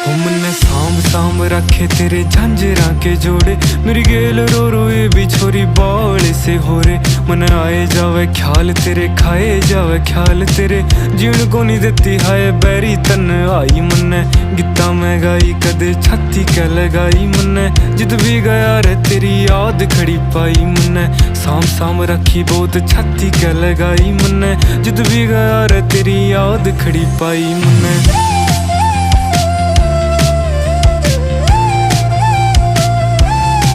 मन्ने सांभ सांभ रखे तेरे झांझरा के जोड़े, मेरी गेल रो रो ये भी छोरी बावले से हो रे। मन आए जावे ख्याल तेरे, खाए जावे ख्याल तेरे, जीण को नहीं देती हाय बैरी तन आई। मन्ने गीता में गाई कदे छाती कै लगाई, मन्ने जित भी गया रे तेरी याद खड़ी पाई। मन्ने सांभ सांभ रखी बहुत छाती कै लगाई, मन्ने जित भी गया रे तेरी याद खड़ी पाई। मन्ने